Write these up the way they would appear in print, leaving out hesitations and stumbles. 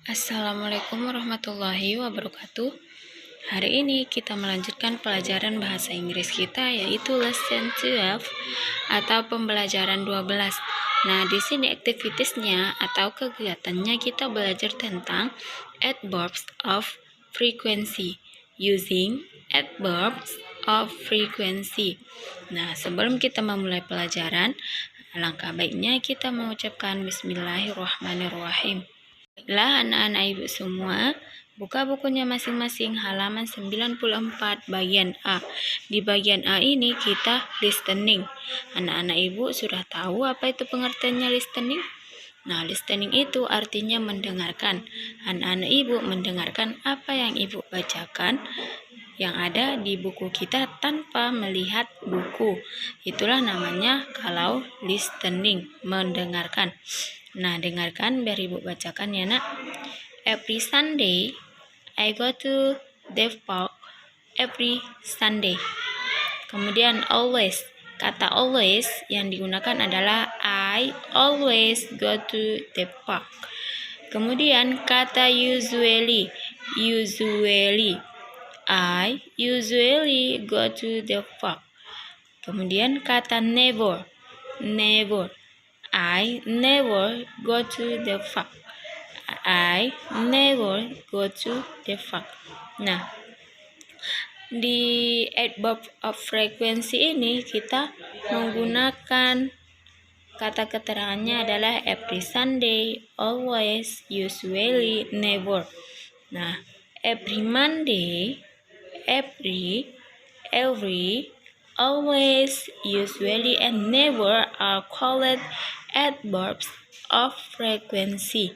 Assalamualaikum warahmatullahi wabarakatuh. Hari ini kita melanjutkan pelajaran bahasa Inggris kita, yaitu lesson 12 atau pembelajaran 12. Nah, di sini activitiesnya atau kegiatannya kita belajar tentang adverbs of frequency using adverbs of frequency. Nah, sebelum kita memulai pelajaran, alangkah baiknya kita mengucapkan bismillahirrahmanirrahim. Baiklah anak-anak ibu semua, buka bukunya masing-masing halaman 94 bagian A. Di bagian A ini kita listening. Anak-anak ibu sudah tahu apa itu pengertiannya listening? Nah, listening itu artinya mendengarkan. Anak-anak ibu mendengarkan apa yang ibu bacakan yang ada di buku kita tanpa melihat buku. Itulah namanya kalau listening, mendengarkan. Nah, dengarkan biar ibu bacakan ya nak. Every Sunday, I go to the park every Sunday. Kemudian always, kata always yang digunakan adalah I always go to the park. Kemudian kata usually, I usually go to the park. Kemudian kata never, I never go to the park. I never go to the park. Nah, di adverb of frequency ini kita menggunakan kata keterangannya adalah every Sunday, always, usually, never. Nah, every Monday, every, always, usually, and never are called adverbs of frequency.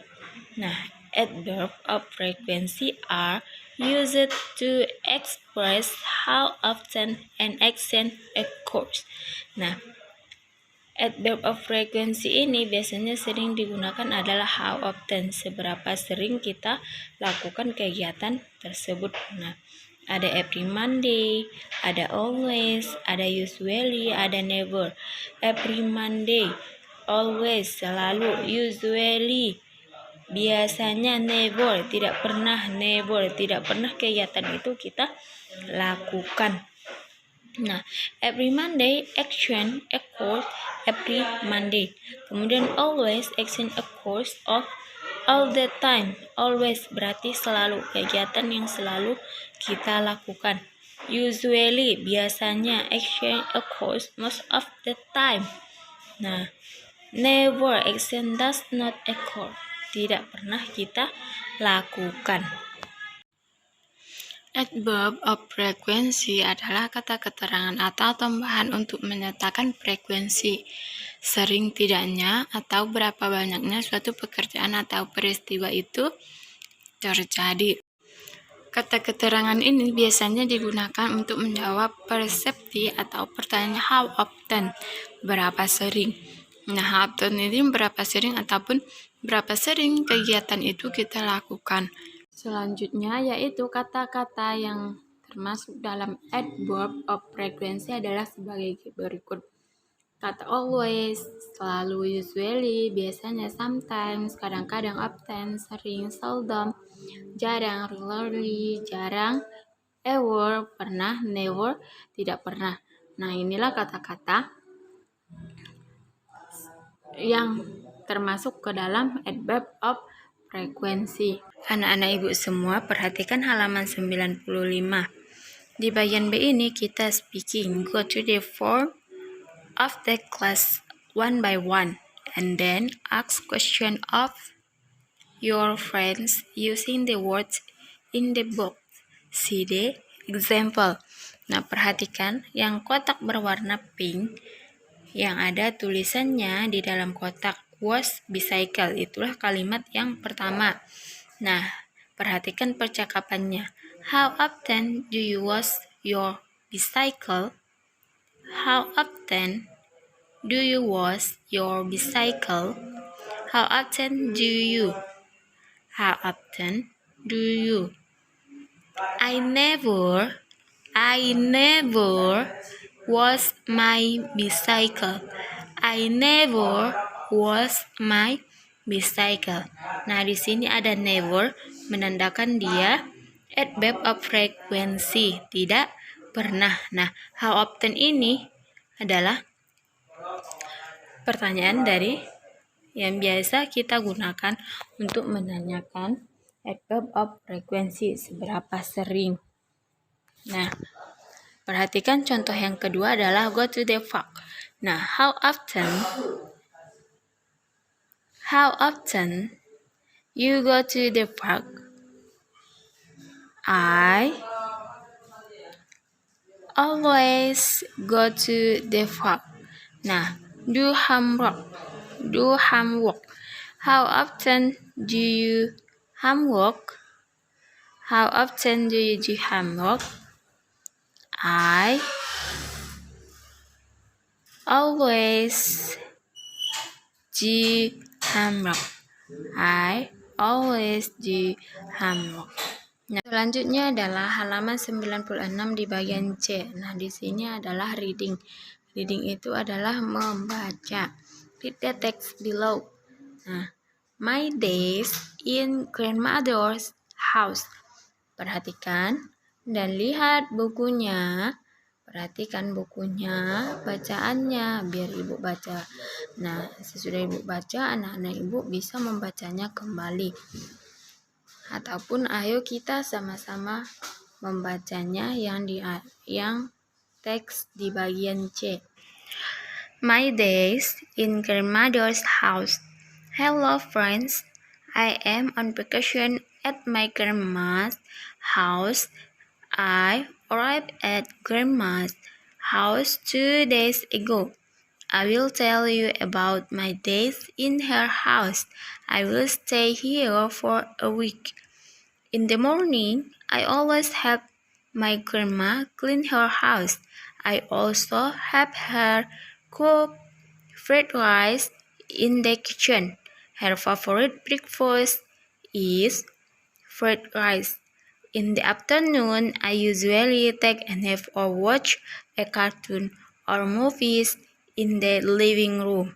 Nah, adverb of frequency are used to express how often an action occurs. Nah, adverb of frequency ini biasanya sering digunakan adalah how often, seberapa sering kita lakukan kegiatan tersebut. Nah, ada every Monday, ada always, ada usually, ada never. Every Monday, always, selalu, usually, biasanya, never, tidak pernah, kegiatan itu kita lakukan. Nah, every Monday, action occurs every Monday. Kemudian always, action occurs all the time. Always berarti selalu, kegiatan yang selalu kita lakukan. Usually, biasanya, action occurs most of the time. Nah, never, action does not occur, tidak pernah kita lakukan. Adverb of frequency adalah kata keterangan atau tambahan untuk menyatakan frekuensi, sering tidaknya atau berapa banyaknya suatu pekerjaan atau peristiwa itu terjadi. Kata keterangan ini biasanya digunakan untuk menjawab persepsi atau pertanyaan how often, berapa sering. Nah, how often ini berapa sering ataupun berapa sering kegiatan itu kita lakukan. Selanjutnya yaitu kata-kata yang termasuk dalam adverb of frequency adalah sebagai berikut. Kata always, selalu, usually, biasanya, sometimes, kadang-kadang, often, sering, seldom, jarang, rarely, jarang, ever, pernah, never, tidak pernah. Nah, inilah kata-kata yang termasuk ke dalam adverb of frequency. Anak-anak ibu semua perhatikan halaman 95. Di bagian B ini kita speaking. Go to the form of the class one by one and then ask question of your friends using the words in the box. See the example. Nah, perhatikan yang kotak berwarna pink yang ada tulisannya di dalam kotak was bicycle, itulah kalimat yang pertama. Nah, perhatikan percakapannya. How often do you wash your bicycle? How often do you wash your bicycle? How often do you? How often do you? I never wash my bicycle. I never wash my bicycle. Nah, di sini ada never menandakan dia adverb of frequency, tidak pernah. Nah, how often ini adalah pertanyaan dari yang biasa kita gunakan untuk menanyakan adverb of frequency, seberapa sering. Nah, perhatikan contoh yang kedua adalah go to the park. Nah, how often you go to the park? I always go to the park. Nah, do homework. How often do you homework? How often do you do homework? I always do homework. I always do homework. Nah, selanjutnya adalah halaman 96 di bagian C. Nah, di sini adalah reading. Reading itu adalah membaca. Read the text below. Nah, my days in grandmother's house. Perhatikan dan lihat bukunya. Perhatikan bukunya, bacaannya, biar ibu baca. Nah, sesudah ibu baca, anak-anak ibu bisa membacanya kembali. Ataupun ayo kita sama-sama membacanya yang teks di bagian C. My days in grandmother's house. Hello friends, I am on vacation at my grandma's house. I arrived at grandma's house 2 days ago. I will tell you about my days in her house. I will stay here for a week. In the morning, I always help my grandma clean her house. I also help her cook fried rice in the kitchen. Her favorite breakfast is fried rice. In the afternoon, I usually take a nap or watch a cartoon or movies in the living room.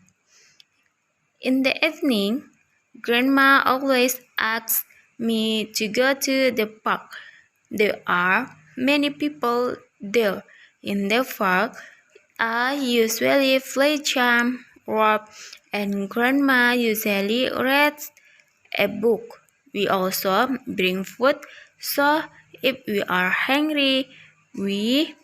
In the evening, Grandma always asks me to go to the park. There are many people there. In the park, I usually play jump rope and Grandma usually reads a book. We also bring food, so if we are hungry, we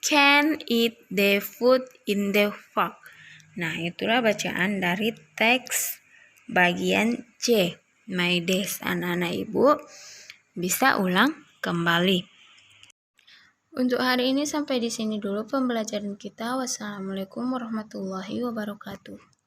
can eat the food in the park. Nah, itulah bacaan dari teks bagian C. My days. Anak-anak ibu bisa ulang kembali. Untuk hari ini sampai di sini dulu pembelajaran kita. Wassalamualaikum warahmatullahi wabarakatuh.